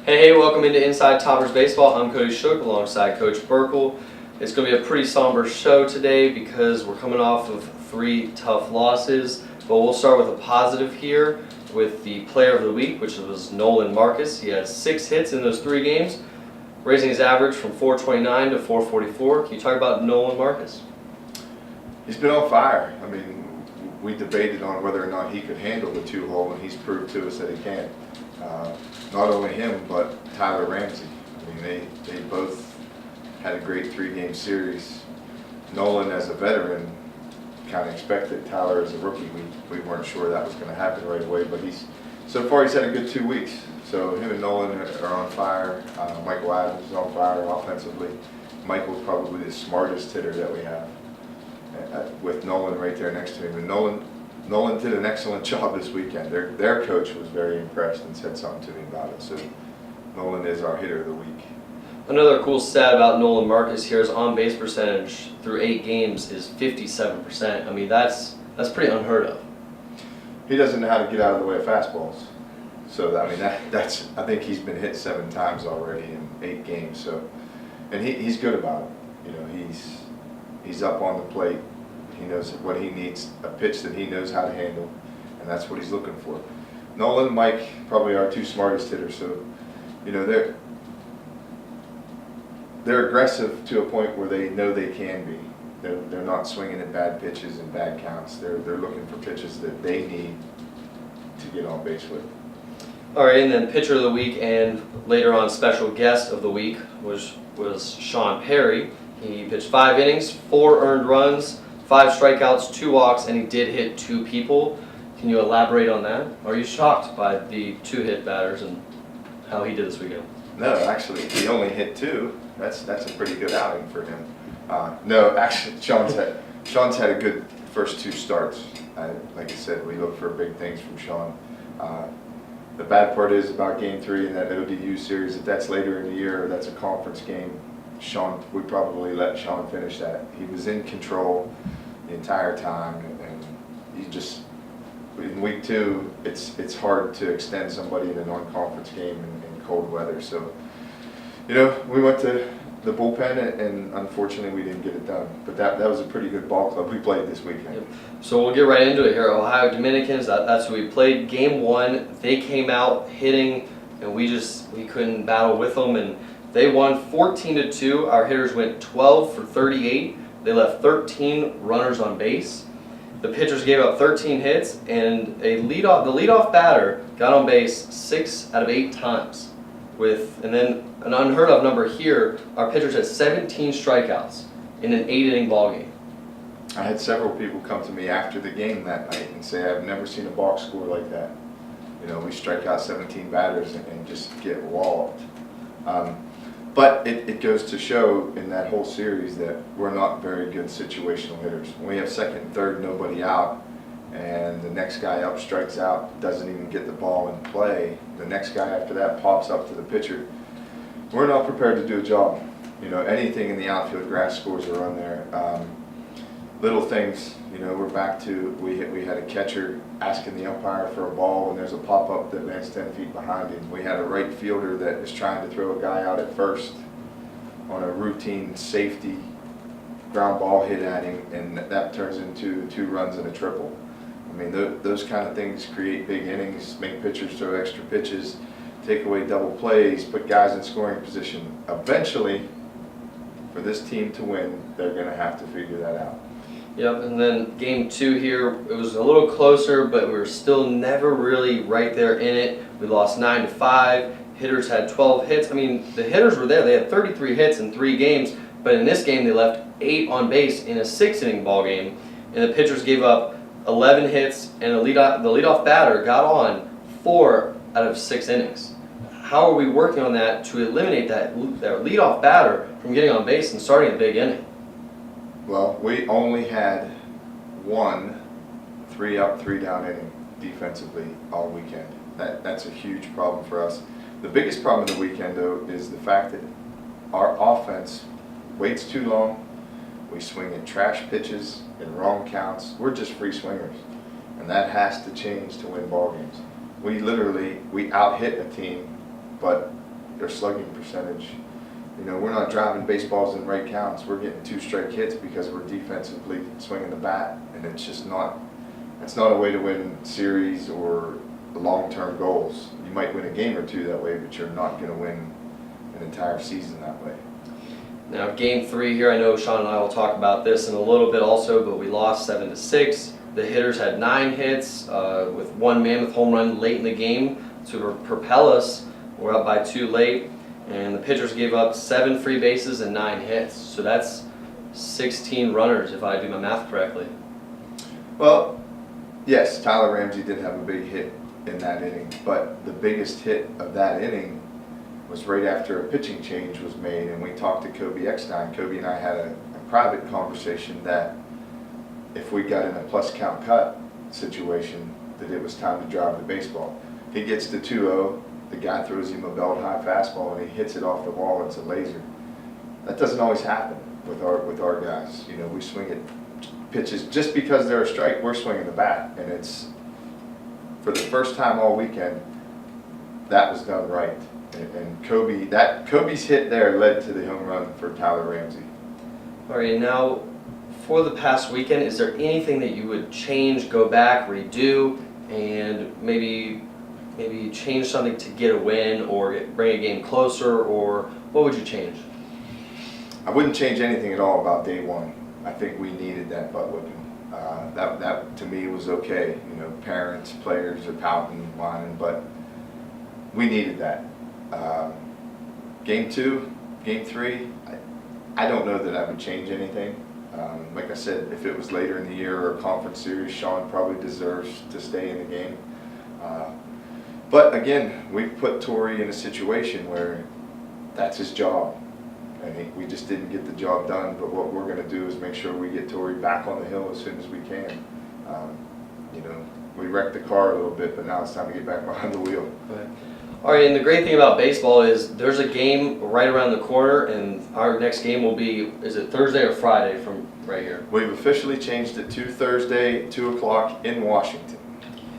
Hey, welcome into Inside Toppers Baseball. I'm Cody Shook alongside Coach Burkle. It's going to be a pretty somber show today because we're coming off of 3 tough losses. But we'll start with a positive here with the player of the week, which was Nolan Marcus. He had 6 hits in those 3 games, raising his average from 429 to 444. Can you talk about Nolan Marcus? He's been on fire. I mean, we debated on whether or not he could handle the 2-hole, and he's proved to us that he can. Not only him, but Tyler Ramsey. I mean, they both had a great 3-game series. Nolan, as a veteran, kind of expected. Tyler, as a rookie, we weren't sure that was going to happen right away. But so far he's had a good 2 weeks. So him and Nolan are on fire. Michael Adams is on fire offensively. Michael's probably the smartest hitter that we have, with Nolan right there next to him. And Nolan did an excellent job this weekend. Their coach was very impressed and said something to me about it. So Nolan is our hitter of the week. Another cool stat about Nolan Marcus here is on-base percentage through 8 games is 57%. I mean, that's pretty unheard of. He doesn't know how to get out of the way of fastballs. So I mean, that's I think he's been hit 7 times already in 8 games. So, and he's good about it. You know, he's up on the plate. He knows what he needs, a pitch that he knows how to handle, and that's what he's looking for. Nolan and Mike probably our 2 smartest hitters. So, you know, they're aggressive to a point where they know they can be. They're not swinging at bad pitches and bad counts. They're looking for pitches that they need to get on base with. All right, and then pitcher of the week and later on special guest of the week was Sean Pare. He pitched 5 innings, 4 earned runs, 5 strikeouts, 2 walks, and he did hit 2 people. Can you elaborate on that? Are you shocked by the 2 hit batters and how he did this weekend? No, actually, he only hit 2. That's a pretty good outing for him. No, actually, Sean's had a good first 2 starts. Like I said, we look for big things from Sean. The bad part is about Game 3 in that ODU series. If that's later in the year or that's a conference game, we probably let Sean finish that. He was in control the entire time, and he just, in week 2, it's hard to extend somebody in a non-conference game in cold weather. So, you know, we went to the bullpen, and unfortunately we didn't get it done. But that was a pretty good ball club we played this weekend. Yep. So we'll get right into it here. Ohio Dominicans, that's who we played. Game 1, they came out hitting, and we couldn't battle with them, and they won 14-2. Our hitters went 12 for 38. They left 13 runners on base. The pitchers gave up 13 hits, and the leadoff batter got on base 6 out of 8 times. And then an unheard of number here, our pitchers had 17 strikeouts in an 8-inning ball game. I had several people come to me after the game that night and say, I've never seen a box score like that. You know, we strike out 17 batters and just get walloped. But it goes to show in that whole series that we're not very good situational hitters. When we have second and third, nobody out, and the next guy up strikes out, doesn't even get the ball in play, the next guy after that pops up to the pitcher, we're not prepared to do a job. You know, anything in the outfield, grass scores a run there. Little things, you know, we're back to, we had a catcher asking the umpire for a ball when there's a pop-up that lands 10 feet behind him. We had a right fielder that is trying to throw a guy out at first on a routine safety ground ball hit at him, and that turns into 2 runs and a triple. I mean, those kind of things create big innings, make pitchers throw extra pitches, take away double plays, put guys in scoring position. Eventually, for this team to win, they're going to have to figure that out. Yep, and then Game 2 here, it was a little closer, but we were still never really right there in it. We lost 9-5. Hitters had 12 hits. I mean, the hitters were there. They had 33 hits in 3 games, but in this game they left 8 on base in a 6-inning ball game, and the pitchers gave up 11 hits, and the leadoff batter got on 4 out of 6 innings. How are we working on that to eliminate that leadoff batter from getting on base and starting a big inning? Well, we only had 1 3-up, 3-down inning defensively all weekend. That's a huge problem for us. The biggest problem of the weekend, though, is the fact that our offense waits too long. We swing at trash pitches and wrong counts. We're just free swingers, and that has to change to win ball games. We out-hit a team, but their slugging percentage. You know, we're not driving baseballs in right counts. We're getting 2 strike hits because we're defensively swinging the bat, and it's just not. It's not a way to win series or long-term goals. You might win a game or two that way, but you're not going to win an entire season that way. Now, game 3 here, I know Sean and I will talk about this in a little bit also, but we lost 7-6. The hitters had 9 hits with 1 mammoth home run late in the game to propel us. We're up by 2 late, and the pitchers gave up 7 free bases and 9 hits. So that's 16 runners, if I do my math correctly. Well, yes, Tyler Ramsey did have a big hit in that inning, but the biggest hit of that inning was right after a pitching change was made, and we talked to Kobe Eckstein. Kobe and I had a private conversation that if we got in a plus count cut situation, that it was time to drive the baseball. He gets to 2-0, the guy throws him a belt high fastball and he hits it off the wall. It's a laser. That doesn't always happen with our guys. You know, we swing it pitches just because they're a strike. We're swinging the bat, and it's for the first time all weekend that was done right. And Kobe's hit there led to the home run for Tyler Ramsey. All right, now for the past weekend, is there anything that you would change, go back, redo, and maybe change something to get a win or bring a game closer, or what would you change? I wouldn't change anything at all about day 1. I think we needed that butt whipping. That to me was okay. You know, parents, players are pouting, whining, but we needed that. Game 2, game 3, I don't know that I would change anything. Like I said, if it was later in the year or a conference series, Sean probably deserves to stay in the game. But again, we put Torrey in a situation where that's his job. And we just didn't get the job done, but what we're going to do is make sure we get Torrey back on the hill as soon as we can. You know, we wrecked the car a little bit, but now it's time to get back behind the wheel. Okay. All right, and the great thing about baseball is there's a game right around the corner, and our next game will be, is it Thursday or Friday from right here? We've officially changed it to Thursday, 2 o'clock in Washington.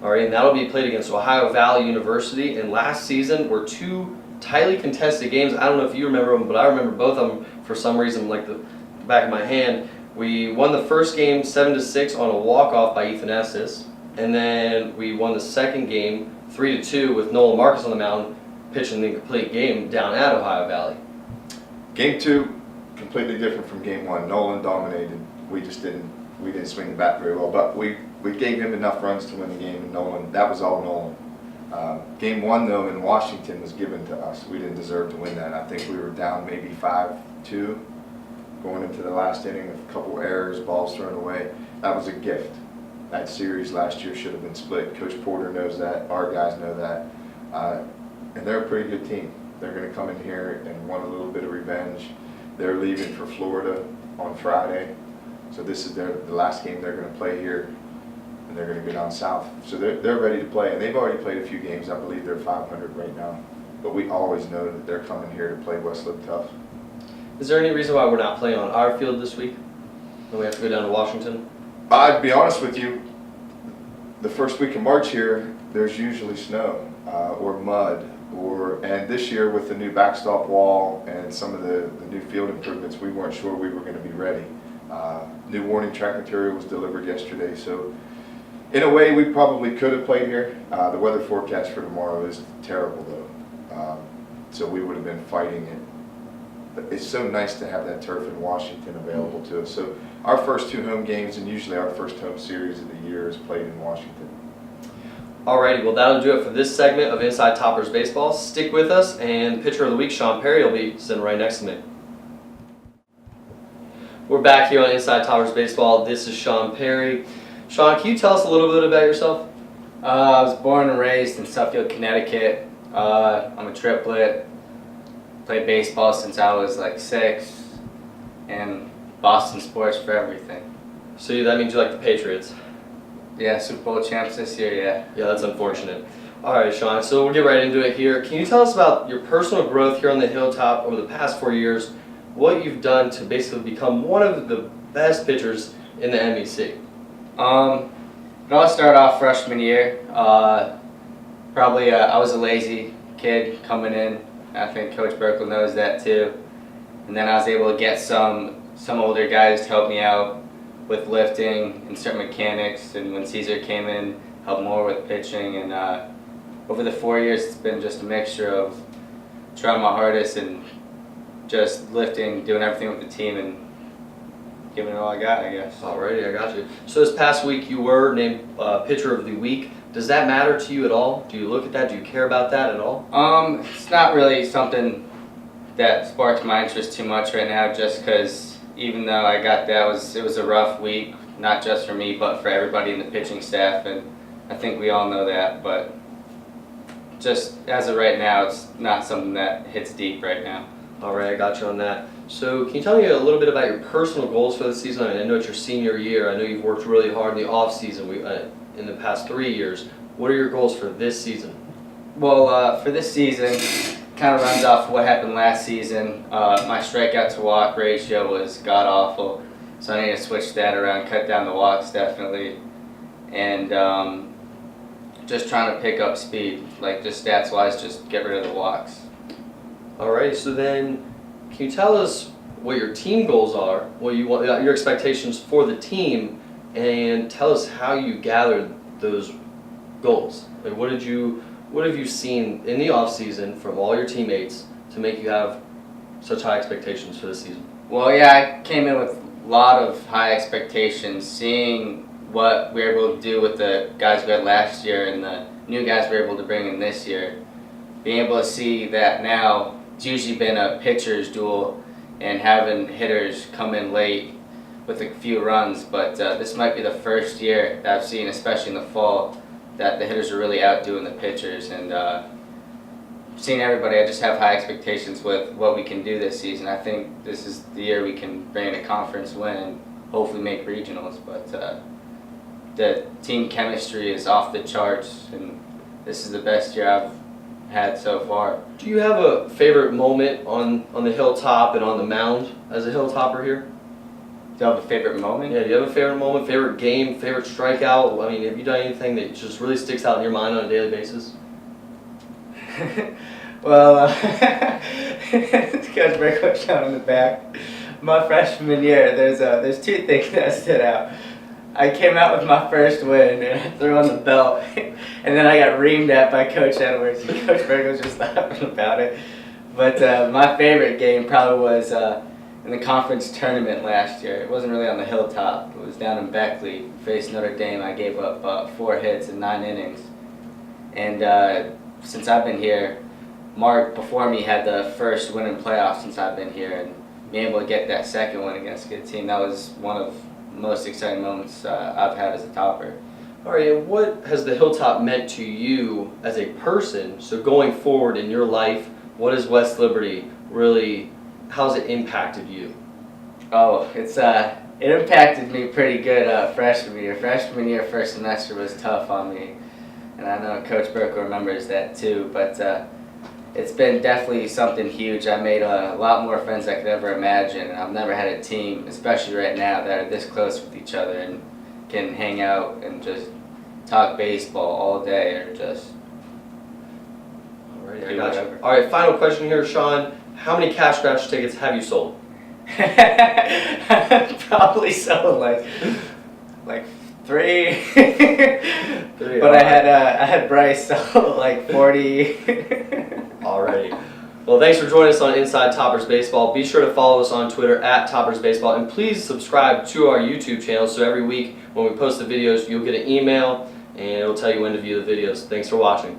All right, and that'll be played against Ohio Valley University, and last season were 2 tightly contested games. I don't know if you remember them, but I remember both of them for some reason, like the back of my hand. We won the first game 7-6 on a walk-off by Ethan Estes, and then we won the second game 3-2 with Nolan Marcus on the mound, pitching the complete game down at Ohio Valley. Game 2, completely different from game 1. Nolan dominated. We didn't swing the bat very well, but we gave him enough runs to win the game, and Nolan, that was all Nolan. Game 1, though, in Washington was given to us. We didn't deserve to win that. I think we were down maybe 5-2 going into the last inning, a couple errors, balls thrown away. That was a gift. That series last year should have been split. Coach Porter knows that. Our guys know that. And they're a pretty good team. They're going to come in here and want a little bit of revenge. They're leaving for Florida on Friday. So this is the last game they're going to play here. And they're going to go down south. So they're ready to play. And they've already played a few games. I believe they're 500 right now. But we always know that they're coming here to play Westlake tough. Is there any reason why we're not playing on our field this week when we have to go down to Washington? I'd be honest with you, the first week of March here, there's usually snow or mud, and this year with the new backstop wall and some of the new field improvements, we weren't sure we were going to be ready. New warning track material was delivered yesterday, so in a way we probably could have played here. The weather forecast for tomorrow is terrible though, so we would have been fighting it. But it's so nice to have that turf in Washington available to us. So our first 2 home games, and usually our first home series of the year, is played in Washington. Alrighty, well that'll do it for this segment of Inside Toppers Baseball. Stick with us, and pitcher of the week, Sean Pare, will be sitting right next to me. We're back here on Inside Toppers Baseball. This is Sean Pare. Sean, can you tell us a little bit about yourself? I was born and raised in Suffield, Connecticut. I'm a triplet. Played baseball since I was like 6, and Boston sports for everything. So that means you like the Patriots? Yeah, Super Bowl champs this year, yeah. Yeah, that's unfortunate. All right, Sean, so we'll get right into it here. Can you tell us about your personal growth here on the Hilltop over the past 4 years, what you've done to basically become one of the best pitchers in the MEC? It all started off freshman year. I was a lazy kid coming in. I think Coach Burkle knows that too. And then I was able to get some older guys to help me out with lifting and certain mechanics. And when Caesar came in, helped more with pitching. And over the 4 years, it's been just a mixture of trying my hardest and just lifting, doing everything with the team, and giving it all I got, I guess. Alrighty, I got you. So this past week you were named Pitcher of the Week. Does that matter to you at all? Do you look at that? Do you care about that at all? It's not really something that sparks my interest too much right now, just because even though I got that, it was a rough week, not just for me, but for everybody in the pitching staff, and I think we all know that, but just as of right now, it's not something that hits deep right now. Alright, I got you on that. So can you tell me a little bit about your personal goals for the season? I know it's your senior year. I know you've worked really hard in the off season in the past 3 years. What are your goals for this season? Well, for this season, kind of runs off what happened last season. My strikeout to walk ratio was god awful, so I need to switch that around, cut down the walks definitely, and just trying to pick up speed, like just stats wise, just get rid of the walks. Alright, so then can you tell us what your team goals are, what you want, your expectations for the team, and tell us how you gathered those goals? Like what have you seen in the off season from all your teammates to make you have such high expectations for this season? Well, yeah, I came in with a lot of high expectations, seeing what we were able to do with the guys we had last year and the new guys we were able to bring in this year. Being able to see that now, it's usually been a pitcher's duel and having hitters come in late with a few runs, but this might be the first year that I've seen, especially in the fall, that the hitters are really outdoing the pitchers. And seeing everybody, I just have high expectations with what we can do this season. I think this is the year we can bring in a conference win and hopefully make regionals, but the team chemistry is off the charts, and this is the best year I've had so far. Do you have a favorite moment on the hilltop and on the mound as a hilltopper here? Do you have a favorite moment? Yeah, do you have a favorite moment, favorite game, favorite strikeout? I mean, have you done anything that just really sticks out in your mind on a daily basis? Well, Coach Burkle shot in the back. My freshman year, there's two things that stood out. I came out with my first win and I threw on the belt, and then I got reamed at by Coach Edwards, and Coach Burkle was just laughing about it. But my favorite game probably was in the conference tournament last year. It wasn't really on the hilltop. It was down in Beckley, faced Notre Dame. I gave up 4 hits in 9 innings. And since I've been here, Mark before me had the first win in playoffs since I've been here, and being able to get that second win against a good team, that was one of the most exciting moments I've had as a topper. All right, and what has the hilltop meant to you as a person? So going forward in your life, what is West Liberty really, how's it impacted you? Oh, it impacted me pretty good freshman year. Freshman year, first semester was tough on me, and I know Coach Burkle remembers that too, but it's been definitely something huge. I made a lot more friends than I could ever imagine, and I've never had a team, especially right now, that are this close with each other and can hang out and just talk baseball all day, or just Alrighty, I do got whatever. you. All right, final question here, Sean. How many cash scratch tickets have you sold? Probably so, like 3. 3, But I had Bryce so like 40. Alrighty. Well, thanks for joining us on Inside Toppers Baseball. Be sure to follow us on Twitter at Toppers Baseball, and please subscribe to our YouTube channel so every week when we post the videos, you'll get an email and it'll tell you when to view the videos. Thanks for watching.